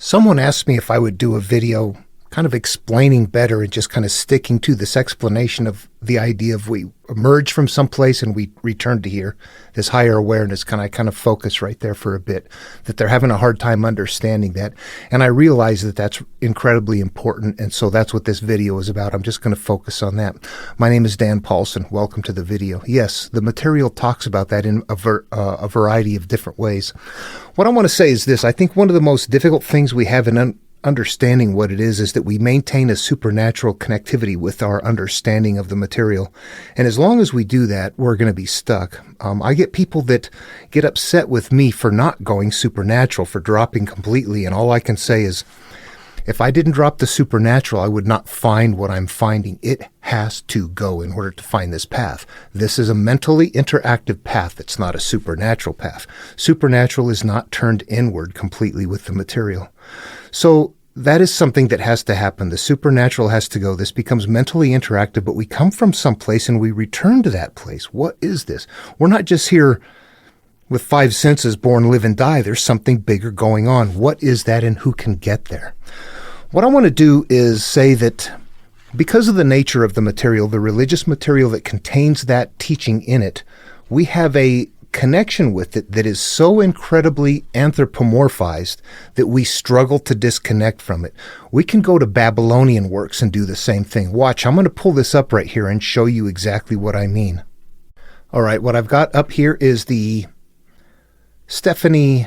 Someone asked me if I would do a video kind of explaining better and just kind of sticking to this explanation of the idea of we emerge from someplace and we return to here, this higher awareness. Kind of focus right there for a bit, that they're having a hard time understanding that. And I realize that that's incredibly important. And so that's what this video is about. I'm just going to focus on that. My name is Dan Paulson. Welcome to the video. Yes, the material talks about that in a variety of different ways. What I want to say is this. I think one of the most difficult things we have in understanding what it is that we maintain a supernatural connectivity with our understanding of the material. And as long as we do that, we're going to be stuck. I get people that get upset with me for not going supernatural, for dropping completely. And all I can say is, if I didn't drop the supernatural, I would not find what I'm finding. It has to go in order to find this path. This is a mentally interactive path. It's not a supernatural path. Supernatural is not turned inward completely with the material. So that is something that has to happen. The supernatural has to go. This becomes mentally interactive, but we come from someplace and we return to that place. What is this? We're not just here with five senses, born, live, and die. There's something bigger going on. What is that and who can get there? What I want to do is say that because of the nature of the material, the religious material that contains that teaching in it, we have a connection with it that is so incredibly anthropomorphized that we struggle to disconnect from it. We can go to Babylonian works and do the same thing. Watch, I'm going to pull this up right here and show you exactly what I mean. All right, what I've got up here is the Timothy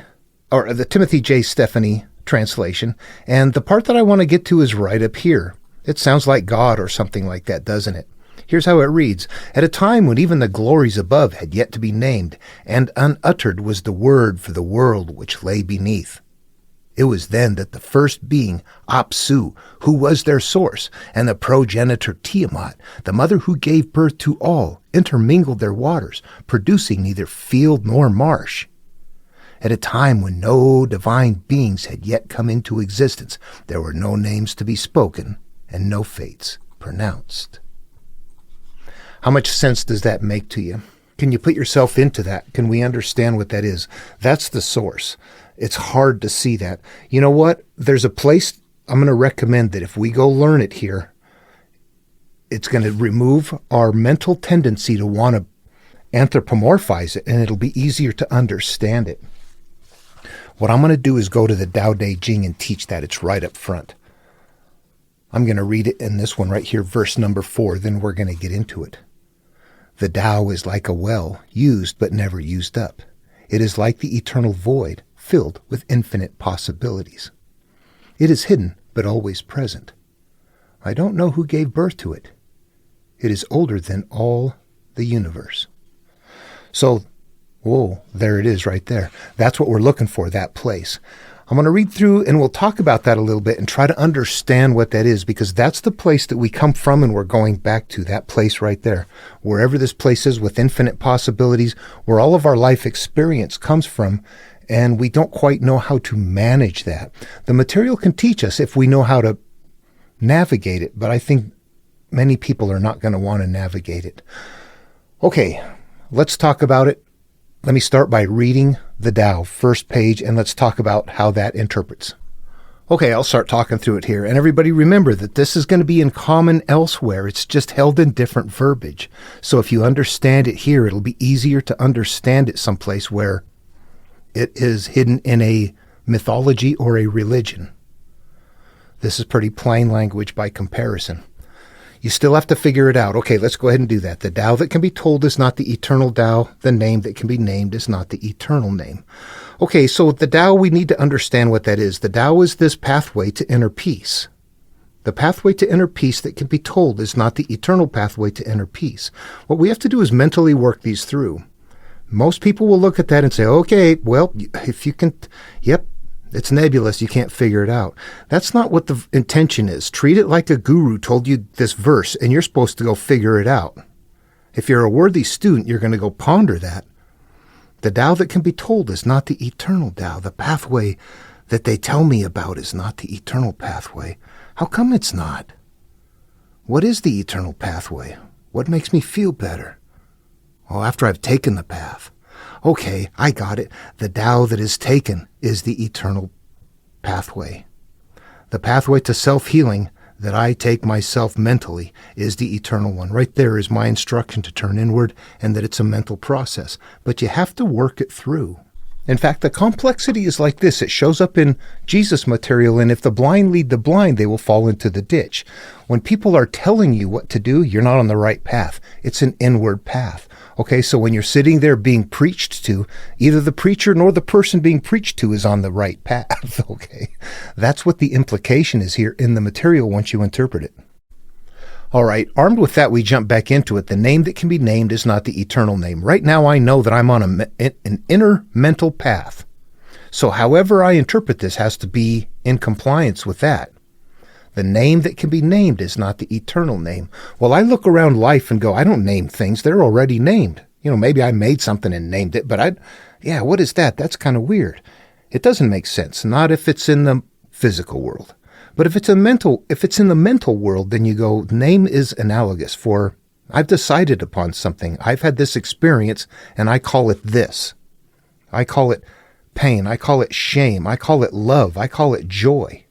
J. Stephanie translation, and the part that I want to get to is right up here. It sounds like God or something like that, doesn't it? Here's how it reads. At a time when even the glories above had yet to be named, and unuttered was the word for the world which lay beneath. It was then that the first being, Apsu, who was their source, and the progenitor Tiamat, the mother who gave birth to all, intermingled their waters, producing neither field nor marsh. At a time when no divine beings had yet come into existence, there were no names to be spoken, and no fates pronounced. How much sense does that make to you? Can you put yourself into that? Can we understand what that is? That's the source. It's hard to see that. You know what? There's a place I'm going to recommend that if we go learn it here, it's going to remove our mental tendency to want to anthropomorphize it, and it'll be easier to understand it. What I'm going to do is go to the Tao Te Ching and teach that. It's right up front. I'm going to read it in this one right here, verse number 4. Then we're going to get into it. The Tao is like a well, used but never used up. It is like the eternal void, filled with infinite possibilities. It is hidden but always present. I don't know who gave birth to it. It is older than all the universe. So, whoa, there it is right there. That's what we're looking for, that place. I'm going to read through and we'll talk about that a little bit and try to understand what that is, because that's the place that we come from and we're going back to, that place right there. Wherever this place is with infinite possibilities, where all of our life experience comes from, and we don't quite know how to manage that. The material can teach us if we know how to navigate it, but I think many people are not going to want to navigate it. Okay, let's talk about it. Let me start by reading the Tao, first page, and let's talk about how that interprets. Okay, I'll start talking through it here. And everybody remember that this is going to be in common elsewhere. It's just held in different verbiage. So if you understand it here, it'll be easier to understand it someplace where it is hidden in a mythology or a religion. This is pretty plain language by comparison. You still have to figure it out. Okay, let's go ahead and do that. The Tao that can be told is not the eternal Tao. The name that can be named is not the eternal name. Okay, so the Tao, we need to understand what that is. The Tao is this pathway to inner peace. The pathway to inner peace that can be told is not the eternal pathway to inner peace. What we have to do is mentally work these through. Most people will look at that and say, okay, well, if you can, yep, it's nebulous. You can't figure it out. That's not what the intention is. Treat it like a guru told you this verse, and you're supposed to go figure it out. If you're a worthy student, you're going to go ponder that. The Tao that can be told is not the eternal Tao. The pathway that they tell me about is not the eternal pathway. How come it's not? What is the eternal pathway? What makes me feel better? Well, after I've taken the path. Okay, I got it. The Tao that is taken is the eternal pathway. The pathway to self-healing that I take myself mentally is the eternal one. Right there is my instruction to turn inward, and that it's a mental process. But you have to work it through. In fact, the complexity is like this. It shows up in Jesus material, and if the blind lead the blind, they will fall into the ditch. When people are telling you what to do, you're not on the right path. It's an inward path. Okay, so when you're sitting there being preached to, either the preacher nor the person being preached to is on the right path. Okay, that's what the implication is here in the material once you interpret it. All right, armed with that, we jump back into it. The name that can be named is not the eternal name. Right now, I know that I'm on an inner mental path. So however I interpret this has to be in compliance with that. The name that can be named is not the eternal name. Well, I look around life and go, I don't name things. They're already named. Maybe I made something and named it, but what is that? That's kind of weird. It doesn't make sense. Not if it's in the physical world. But if it's in the mental world, then you go, name is analogous for, I've decided upon something. I've had this experience and I call it this. I call it pain. I call it shame. I call it love. I call it joy.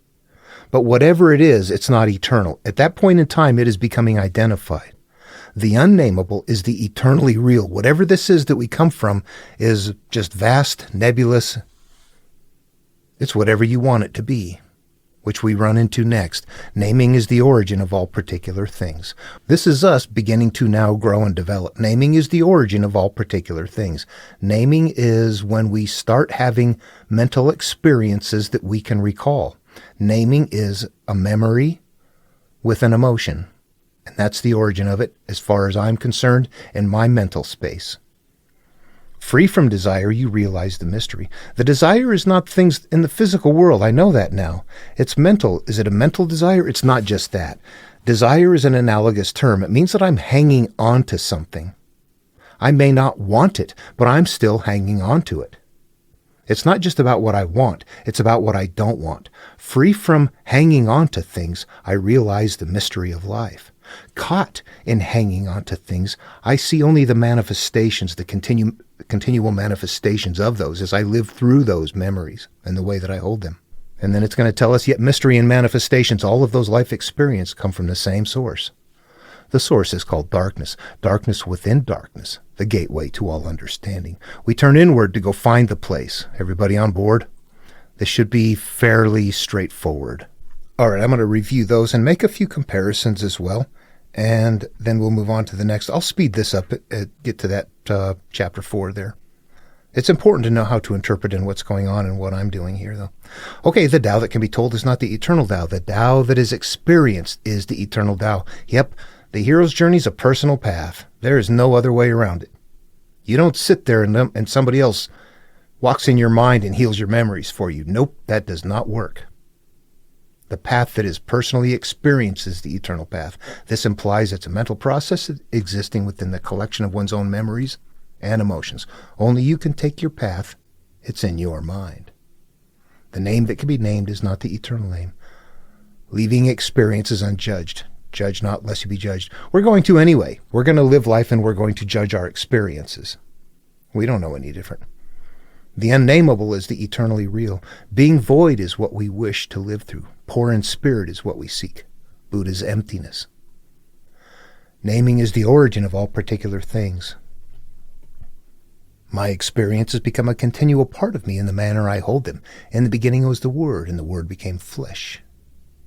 But whatever it is, it's not eternal. At that point in time, it is becoming identified. The unnameable is the eternally real. Whatever this is that we come from is just vast, nebulous. It's whatever you want it to be, which we run into next. Naming is the origin of all particular things. This is us beginning to now grow and develop. Naming is the origin of all particular things. Naming is when we start having mental experiences that we can recall. Naming is a memory with an emotion. And that's the origin of it, as far as I'm concerned, in my mental space. Free from desire, you realize the mystery. The desire is not things in the physical world. I know that now. It's mental. Is it a mental desire? It's not just that. Desire is an analogous term. It means that I'm hanging on to something. I may not want it, but I'm still hanging on to it. It's not just about what I want. It's about what I don't want. Free from hanging on to things, I realize the mystery of life. Caught in hanging on to things, I see only the manifestations, the continual manifestations of those as I live through those memories and the way that I hold them. And then it's going to tell us, yet mystery and manifestations, all of those life experiences come from the same source. The source is called darkness. Darkness within darkness, the gateway to all understanding. We turn inward to go find the place. Everybody on board? This should be fairly straightforward. All right, I'm going to review those and make a few comparisons as well. And then we'll move on to the next. I'll speed this up, get to that chapter 4 there. It's important to know how to interpret and what's going on and what I'm doing here, though. Okay, the Tao that can be told is not the eternal Tao. The Tao that is experienced is the eternal Tao. Yep, the hero's journey is a personal path. There is no other way around it. You don't sit there and somebody else walks in your mind and heals your memories for you. Nope, that does not work. The path that is personally experienced is the eternal path. This implies it's a mental process existing within the collection of one's own memories and emotions. Only you can take your path. It's in your mind. The name that can be named is not the eternal name. Leaving experiences unjudged. Judge not, lest you be judged. We're going to anyway. We're going to live life and we're going to judge our experiences. We don't know any different. The unnameable is the eternally real. Being void is what we wish to live through. Poor in spirit is what we seek. Buddha's emptiness. Naming is the origin of all particular things. My experiences become a continual part of me in the manner I hold them. In the beginning was the Word, and the Word became flesh.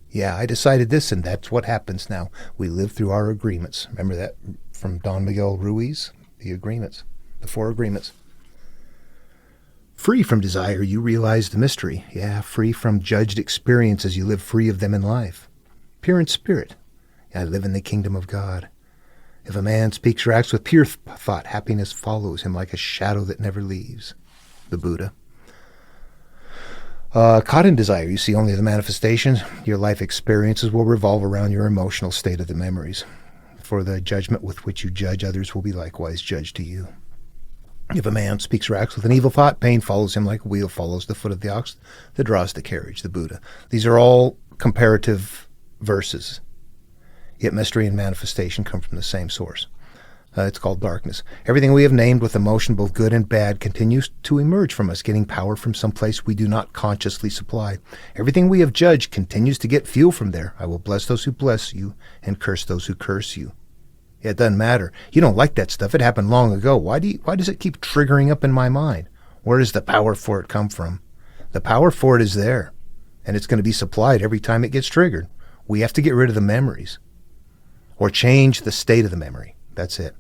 Yeah, I decided this, and that's what happens now. We live through our agreements. Remember that from Don Miguel Ruiz? The agreements. The 4 agreements. Free from desire, you realize the mystery. Yeah, free from judged experiences, you live free of them in life. Pure in spirit. I live in the kingdom of God. If a man speaks or acts with pure thought, happiness follows him like a shadow that never leaves. The Buddha. Caught in desire, you see only the manifestations. Your life experiences will revolve around your emotional state of the memories. For the judgment with which you judge others will be likewise judged to you. If a man speaks or acts with an evil thought, pain follows him like a wheel follows the foot of the ox that draws the carriage, the Buddha. These are all comparative verses. Yet mystery and manifestation come from the same source. It's called darkness. Everything we have named with emotion, both good and bad, continues to emerge from us, getting power from some place we do not consciously supply. Everything we have judged continues to get fuel from there. I will bless those who bless you and curse those who curse you. Yeah, it doesn't matter. You don't like that stuff. It happened long ago. Why does it keep triggering up in my mind? Where does the power for it come from? The power for it is there, and it's going to be supplied every time it gets triggered. We have to get rid of the memories or change the state of the memory. That's it.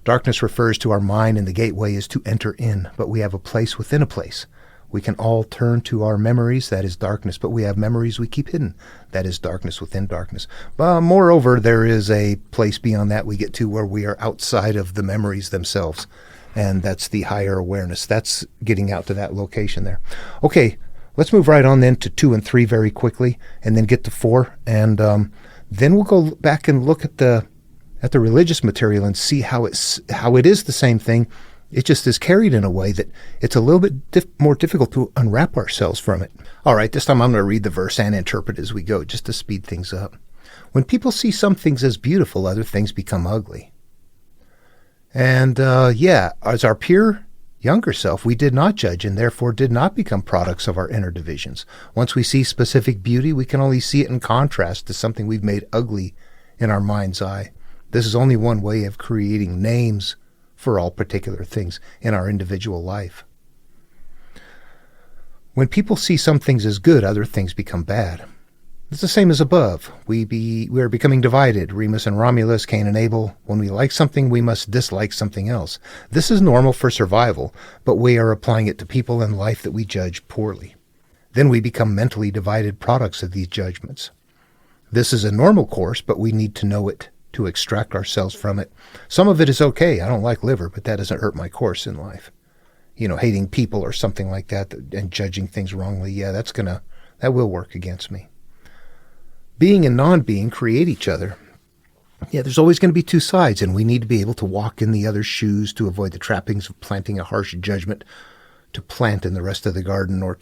Darkness refers to our mind, and the gateway is to enter in, but we have a place within a place. We can all turn to our memories, that is darkness, but we have memories we keep hidden, that is darkness within darkness. Moreover, there is a place beyond that we get to where we are outside of the memories themselves, and that's the higher awareness. That's getting out to that location there. Okay, let's move right on then to 2 and 3 very quickly, and then get to 4, and then we'll go back and look at the religious material and see how it is the same thing. It just is carried in a way that it's a little bit more difficult to unwrap ourselves from it. All right, this time I'm going to read the verse and interpret as we go, just to speed things up. When people see some things as beautiful, other things become ugly. And as our pure younger self, we did not judge and therefore did not become products of our inner divisions. Once we see specific beauty, we can only see it in contrast to something we've made ugly in our mind's eye. This is only one way of creating names for all particular things in our individual life. When people see some things as good, other things become bad. It's the same as above. We are becoming divided. Remus and Romulus, Cain and Abel. When we like something, we must dislike something else. This is normal for survival, but we are applying it to people and life that we judge poorly. Then we become mentally divided products of these judgments. This is a normal course, but we need to know it to extract ourselves from it. Some of it is okay. I don't like liver, but that doesn't hurt my course in life. Hating people or something like that and judging things wrongly, that will work against me. Being and non-being create each other. There's always going to be two sides, and we need to be able to walk in the other's shoes to avoid the trappings of planting a harsh judgment to plant in the rest of the garden, or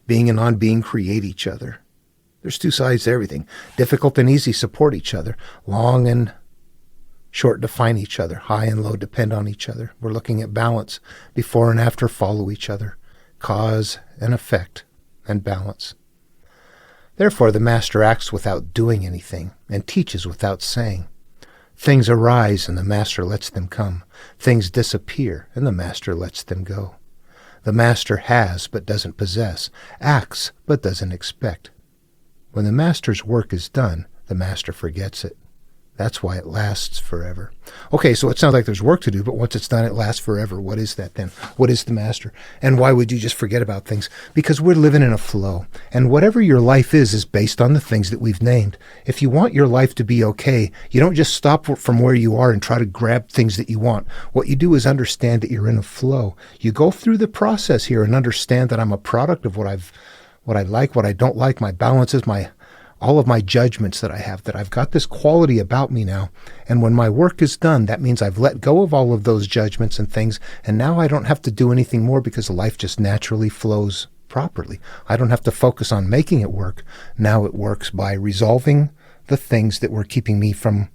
being and non-being create each other. There's two sides to everything. Difficult and easy support each other. Long and short define each other. High and low depend on each other. We're looking at balance. Before and after follow each other. Cause and effect and balance. Therefore, the master acts without doing anything and teaches without saying. Things arise and the master lets them come. Things disappear and the master lets them go. The master has but doesn't possess. Acts but doesn't expect. When the master's work is done, the master forgets it. That's why it lasts forever. Okay, so it sounds like there's work to do, but once it's done, it lasts forever. What is that then? What is the master? And why would you just forget about things? Because we're living in a flow. And whatever your life is based on the things that we've named. If you want your life to be okay, you don't just stop from where you are and try to grab things that you want. What you do is understand that you're in a flow. You go through the process here and understand that I'm a product of what I like, what I don't like, my balances, all of my judgments that I have, that I've got this quality about me now. And when my work is done, that means I've let go of all of those judgments and things. And now I don't have to do anything more because life just naturally flows properly. I don't have to focus on making it work. Now it works by resolving the things that were keeping me from,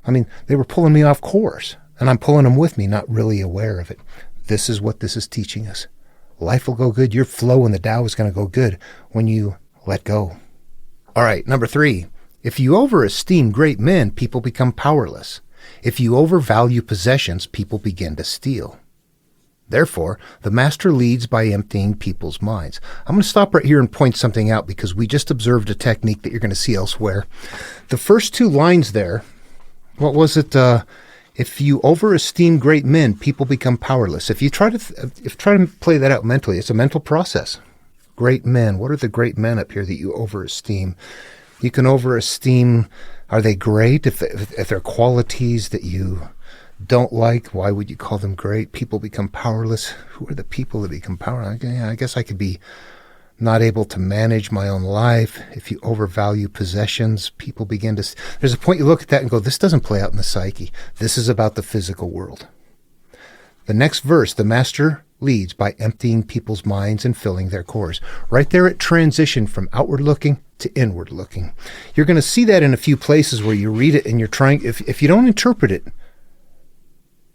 they were pulling me off course. And I'm pulling them with me, not really aware of it. This is what this is teaching us. Life will go good. Your flow in the Tao is going to go good when you let go. All right, number 3. If you overesteem great men, people become powerless. If you overvalue possessions, people begin to steal. Therefore, the master leads by emptying people's minds. I'm going to stop right here and point something out because we just observed a technique that you're going to see elsewhere. The first 2 lines there, what was it? If you overesteem great men, people become powerless. If you try to play that out mentally, it's a mental process. Great men. What are the great men up here that you overesteem? You can overesteem, are they great? If they're qualities that you don't like, why would you call them great? People become powerless. Who are the people that become powerless? I guess I could be not able to manage my own life. If you overvalue possessions, people begin to... There's a point you look at that and go, this doesn't play out in the psyche. This is about the physical world. The next verse, the master leads by emptying people's minds and filling their cores. Right there it transitioned from outward looking to inward looking. You're going to see that in a few places where you read it and you're trying, if you don't interpret it,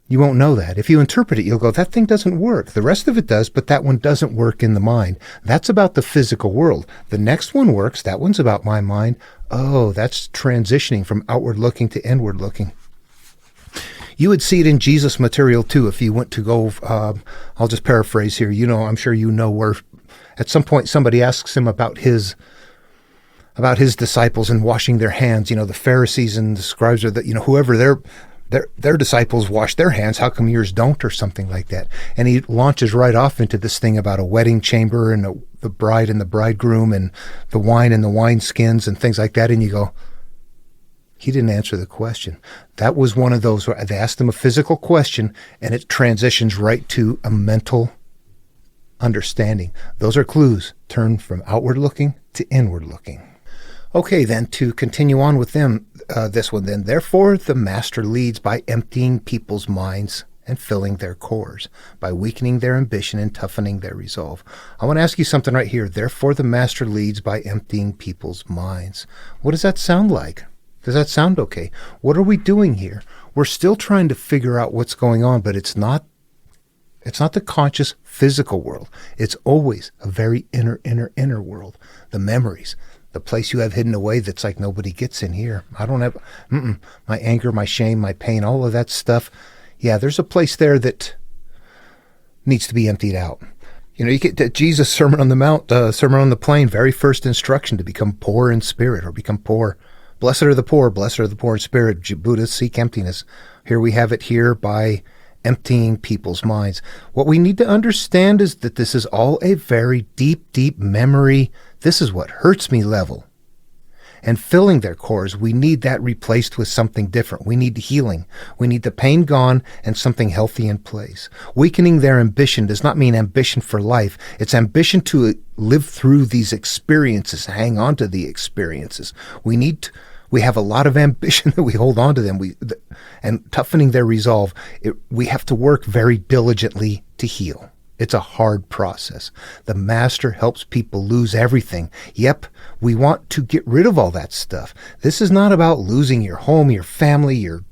you won't know that. If you interpret it, you'll go, that thing doesn't work. The rest of it does, but that one doesn't work in the mind. That's about the physical world. The next one works. That one's about my mind. Oh, that's transitioning from outward looking to inward looking. You would see it in Jesus material too. If you went to go, I'll just paraphrase here. You know, I'm sure you know where at some point somebody asks him about his disciples and washing their hands. You know, the Pharisees and the scribes, or that, you know, whoever their disciples wash their hands. How come yours don't, or something like that? And he launches right off into this thing about a wedding chamber and the bride and the bridegroom and the wine and the wineskins and things like that. And you go, he didn't answer the question. That was one of those where they asked him a physical question and it transitions right to a mental understanding. Those are clues. Turn from outward looking to inward looking. Okay, then to continue on with them, this one then. Therefore, the master leads by emptying people's minds and filling their cores, by weakening their ambition and toughening their resolve. I want to ask you something right here. Therefore, the master leads by emptying people's minds. What does that sound like? Does that sound okay? What are we doing here? We're still trying to figure out what's going on, but it's not the conscious physical world. It's always a very inner world. The memories, the place you have hidden away that's like nobody gets in here. I don't have my anger, my shame, my pain, all of that stuff. Yeah, there's a place there that needs to be emptied out. You know, you get Jesus' Sermon on the Mount, Sermon on the Plain, very first instruction to become poor in spirit or become poor. Blessed are the poor in spirit. Buddhists seek emptiness. Here we have it here by emptying people's minds. What we need to understand is that this is all a very deep memory. This is what hurts me level. And filling their cores, we need that replaced with something different. We need healing. We need the pain gone and something healthy in place. Weakening their ambition does not mean ambition for life. It's ambition to live through these experiences, hang on to the experiences. We have a lot of ambition that we hold on to them. And toughening their resolve, we have to work very diligently to heal. It's a hard process. The master helps people lose everything. Yep, we want to get rid of all that stuff. This is not about losing your home, your family, your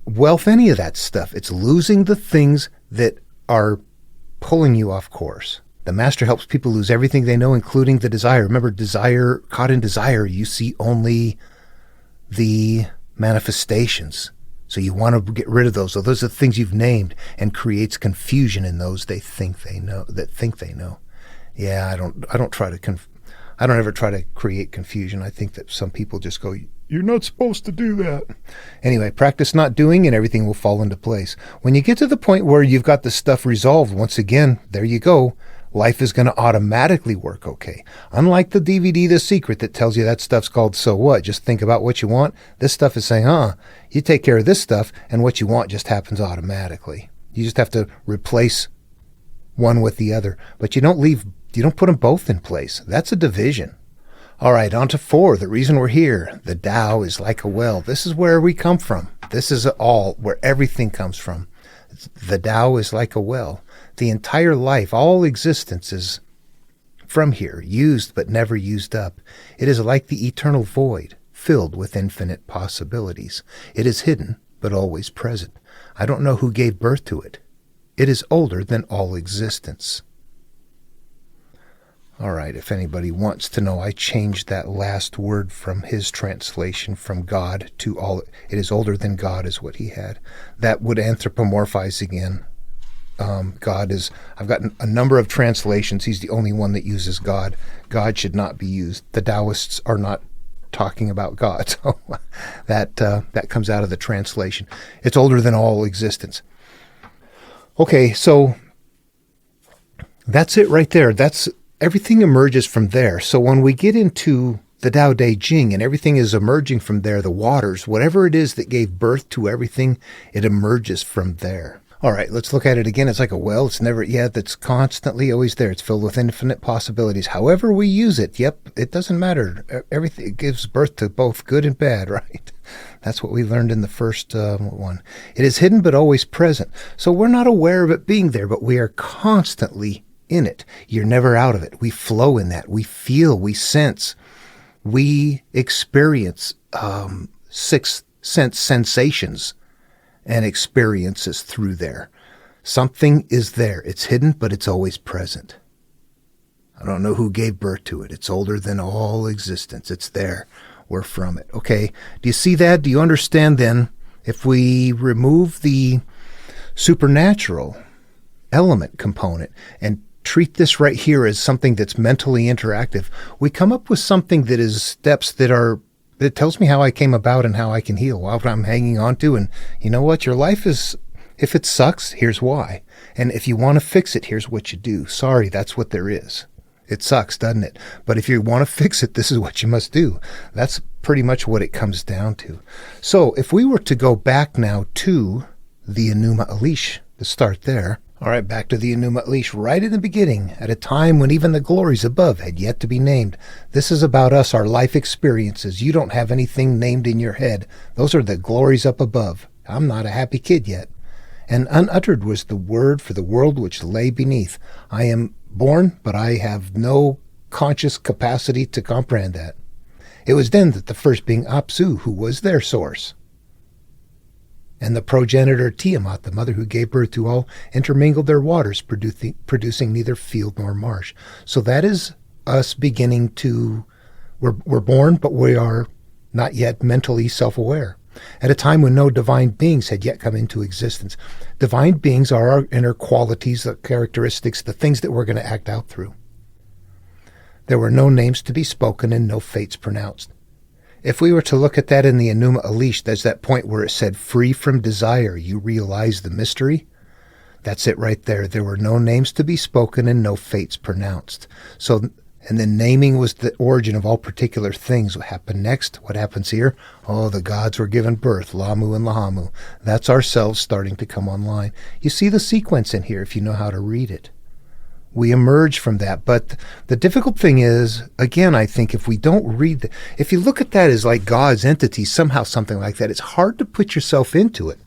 wealth, any of that stuff. It's losing the things that are pulling you off course. The master helps people lose everything they know, including the desire. Remember, caught in desire, you see only the manifestations. So you want to get rid of those. So those are the things you've named, and creates confusion in those that think they know. Yeah, I don't ever try to create confusion. I think that some people just go, you're not supposed to do that. Anyway, practice not doing and everything will fall into place. When you get to the point where you've got the stuff resolved, once again, there you go. Life is going to automatically work okay. Unlike the DVD, The Secret, that tells you that stuff's called so what? Just think about what you want. This stuff is saying, you take care of this stuff and what you want just happens automatically. You just have to replace one with the other. But you don't put them both in place. That's a division. All right, on to 4. The reason we're here. The Tao is like a well. This is where we come from. This is all where everything comes from. The Tao is like a well. The entire life, all existence is from here, used but never used up. It is like the eternal void, filled with infinite possibilities. It is hidden, but always present. I don't know who gave birth to it. It is older than all existence. All right, if anybody wants to know, I changed that last word from his translation from God to all. It is older than God is what he had. That would anthropomorphize again. God is, I've got a number of translations. He's the only one that uses God. God should not be used. The Taoists are not talking about God. So that comes out of the translation. It's older than all existence. Okay, so that's it right there. Everything emerges from there. So when we get into the Tao Te Ching and everything is emerging from there, the waters, whatever it is that gave birth to everything, it emerges from there. All right, let's look at it again. It's like a well. It's never, that's constantly always there. It's filled with infinite possibilities. However we use it, it doesn't matter. Everything, it gives birth to both good and bad, right? That's what we learned in the first one. It is hidden but always present. So we're not aware of it being there, but we are constantly in it. You're never out of it. We flow in that. We feel, we sense, we experience sixth sense sensations and experiences through there. Something is there. It's hidden, but it's always present. I don't know who gave birth to it. It's older than all existence. It's there. We're from it. Okay. Do you see that? Do you understand then? If we remove the supernatural element component and treat this right here as something that's mentally interactive, we come up with something that is steps that tells me how I came about and how I can heal, what I'm hanging on to. And you know what? Your life is, if it sucks, here's why. And if you want to fix it, here's what you do. Sorry, that's what there is. It sucks, doesn't it? But if you want to fix it, this is what you must do. That's pretty much what it comes down to. So if we were to go back now to the Enuma Elish, to start there. All right, back to the Enuma Elish, right in the beginning, at a time when even the glories above had yet to be named. This is about us, our life experiences. You don't have anything named in your head. Those are the glories up above. I'm not a happy kid yet. And unuttered was the word for the world which lay beneath. I am born, but I have no conscious capacity to comprehend that. It was then that the first being Apsu, who was their source, and the progenitor Tiamat, the mother who gave birth to all, intermingled their waters, producing neither field nor marsh. So that is us beginning to, we're born, but we are not yet mentally self-aware. At a time when no divine beings had yet come into existence. Divine beings are our inner qualities, the characteristics, the things that we're going to act out through. There were no names to be spoken and no fates pronounced. If we were to look at that in the Enuma Elish, there's that point where it said, free from desire, you realize the mystery. That's it right there. There were no names to be spoken and no fates pronounced. So, and then naming was the origin of all particular things. What happened next? What happens here? Oh, the gods were given birth, Lamu and Lahamu. That's ourselves starting to come online. You see the sequence in here if you know how to read it. We emerge from that. But the difficult thing is, again, I think if we don't read, if you look at that as like God's entity, somehow something like that, it's hard to put yourself into it.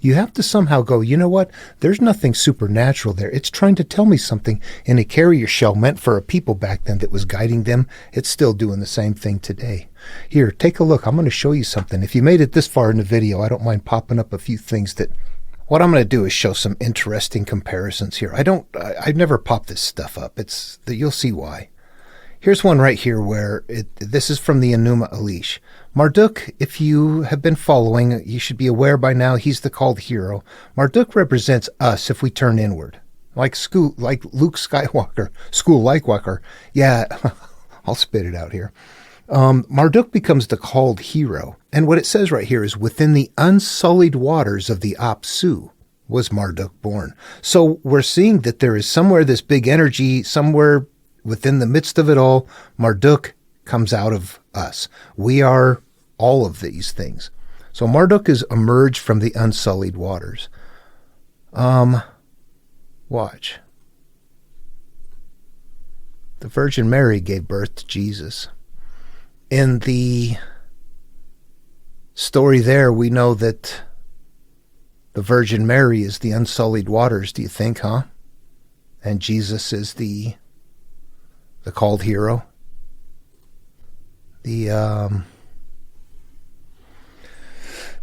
You have to somehow go, you know what? There's nothing supernatural there. It's trying to tell me something in a carrier shell meant for a people back then that was guiding them. It's still doing the same thing today. Here, take a look. I'm going to show you something. If you made it this far in the video, I don't mind popping up a few things that, what I'm going to do is show some interesting comparisons here. I've never popped this stuff up. You'll see why. Here's one right here where this is from the Enuma Elish. Marduk, if you have been following, you should be aware by now he's the called hero. Marduk represents us if we turn inward. Like Luke Skywalker, Yeah, I'll spit it out here. Marduk becomes the called hero. And what it says right here is, within the unsullied waters of the Apsu was Marduk born. So we're seeing that there is somewhere this big energy, somewhere within the midst of it all, Marduk comes out of us. We are all of these things. So Marduk is emerged from the unsullied waters. Watch. The Virgin Mary gave birth to Jesus. In the story there, we know that the Virgin Mary is the unsullied waters, do you think, huh? And Jesus is the called hero.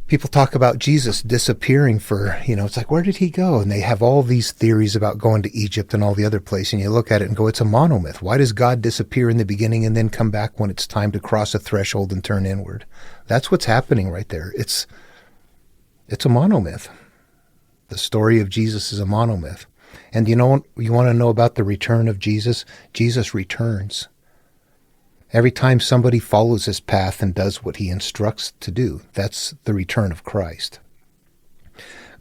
People talk about Jesus disappearing for, it's like, where did he go? And they have all these theories about going to Egypt and all the other places. And you look at it and go, it's a monomyth. Why does God disappear in the beginning and then come back when it's time to cross a threshold and turn inward? That's what's happening right there. It's a monomyth. The story of Jesus is a monomyth. And you want to know about the return of Jesus? Jesus returns. Every time somebody follows his path and does what he instructs to do, that's the return of Christ.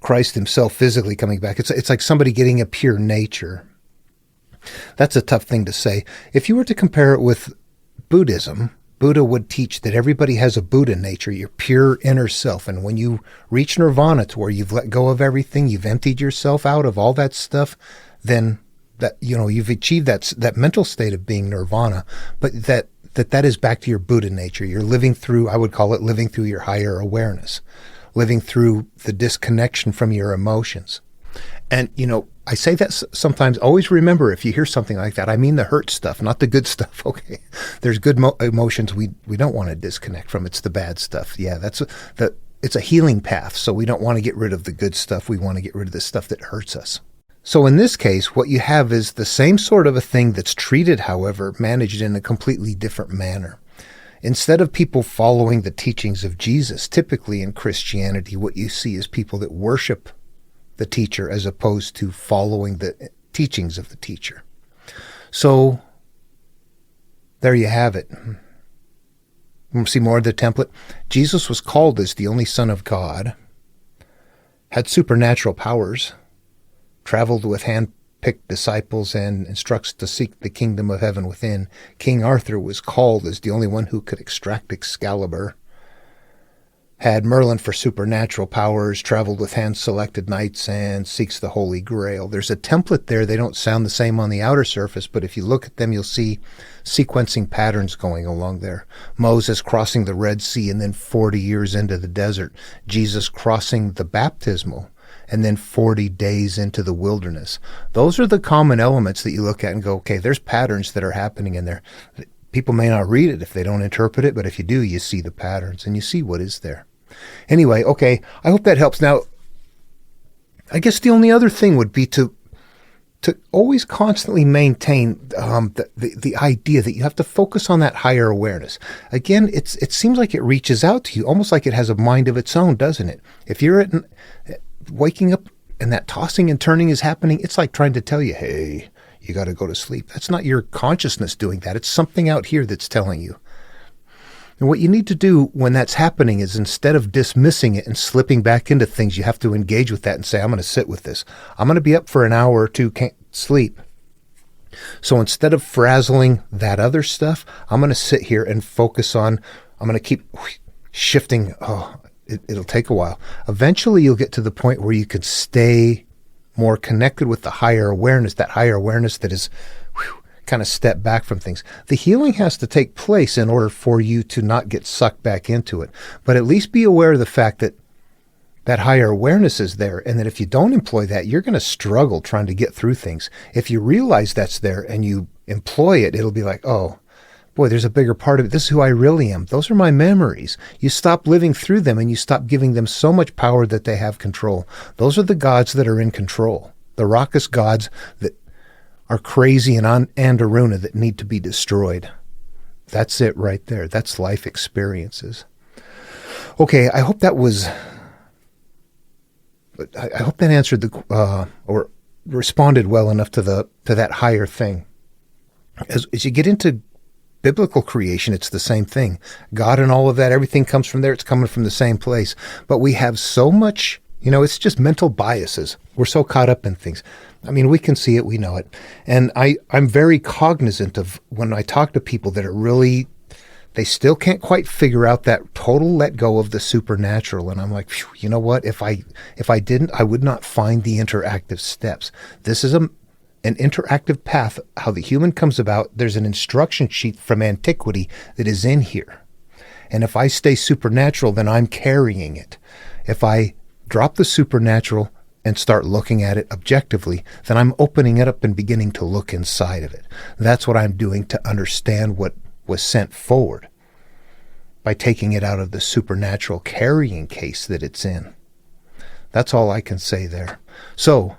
Christ himself physically coming back. It's like somebody getting a pure nature. That's a tough thing to say. If you were to compare it with Buddhism, Buddha would teach that everybody has a Buddha nature, your pure inner self. And when you reach nirvana, to where you've let go of everything, you've emptied yourself out of all that stuff, then that, you've achieved that mental state of being nirvana. But that is back to your Buddha nature. You're living through, I would call it living through your higher awareness, living through the disconnection from your emotions. And, I say that sometimes. Always remember, if you hear something like that, I mean the hurt stuff, not the good stuff, okay? There's good emotions we don't want to disconnect from. It's the bad stuff. Yeah, it's a healing path, so we don't want to get rid of the good stuff. We want to get rid of the stuff that hurts us. So in this case, what you have is the same sort of a thing that's treated, however, managed in a completely different manner. Instead of people following the teachings of Jesus, typically in Christianity, what you see is people that worship the teacher as opposed to following the teachings of the teacher. So there you have it. Want to see more of the template? Jesus was called as the only Son of God, had supernatural powers, traveled with hand-picked disciples, and instructs to seek the kingdom of heaven within. King Arthur was called as the only one who could extract Excalibur, had Merlin for supernatural powers, traveled with hand-selected knights, and seeks the Holy Grail. There's a template there. They don't sound the same on the outer surface, but if you look at them, you'll see sequencing patterns going along there. Moses crossing the Red Sea, and then 40 years into the desert. Jesus crossing the baptismal, and then 40 days into the wilderness. Those are the common elements that you look at and go, okay, there's patterns that are happening in there. People may not read it if they don't interpret it, but if you do, you see the patterns and you see what is there. Anyway, okay, I hope that helps. Now, I guess the only other thing would be to always constantly maintain the idea that you have to focus on that higher awareness. Again, it seems like it reaches out to you, almost like it has a mind of its own, doesn't it? If you're waking up and that tossing and turning is happening, it's like trying to tell you, hey, you got to go to sleep. That's not your consciousness doing that. It's something out here that's telling you. And what you need to do when that's happening is, instead of dismissing it and slipping back into things, you have to engage with that and say, I'm going to sit with this. I'm going to be up for an hour or two, can't sleep. So instead of frazzling that other stuff, I'm going to sit here and focus on, I'm going to keep shifting. It'll take a while. Eventually you'll get to the point where you can stay more connected with the higher awareness, that higher awareness that is kind of step back from things. The healing has to take place in order for you to not get sucked back into it. But at least be aware of the fact that that higher awareness is there, and that if you don't employ that, you're going to struggle trying to get through things. If you realize that's there and you employ it, it'll be like, oh, boy, there's a bigger part of it. This is who I really am. Those are my memories. You stop living through them and you stop giving them so much power that they have control. Those are the gods that are in control. The raucous gods that are crazy and Andaruna that need to be destroyed. That's it right there. That's life experiences. Okay, I hope that answered or responded well enough to that higher thing. As you get into biblical creation, it's the same thing. God and all of that, everything comes from there. It's coming from the same place. But we have so much, it's just mental biases. We're so caught up in things. I mean, we can see it, we know it. And I'm very cognizant of when I talk to people that are really, they still can't quite figure out that total let go of the supernatural. And I'm like, you know what? If I didn't, I would not find the interactive steps. This is an interactive path, how the human comes about. There's an instruction sheet from antiquity that is in here. And if I stay supernatural, then I'm carrying it. If I drop the supernatural and start looking at it objectively, then I'm opening it up and beginning to look inside of it. That's what I'm doing to understand what was sent forward by taking it out of the supernatural carrying case that it's in. That's all I can say there. So,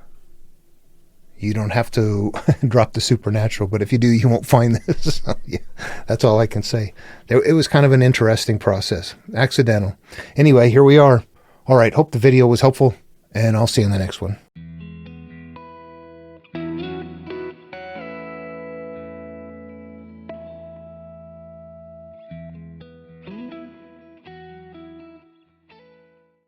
you don't have to drop the supernatural, but if you do, you won't find this. So, yeah, that's all I can say. It was kind of an interesting process. Accidental. Anyway, here we are. All right, hope the video was helpful, and I'll see you in the next one.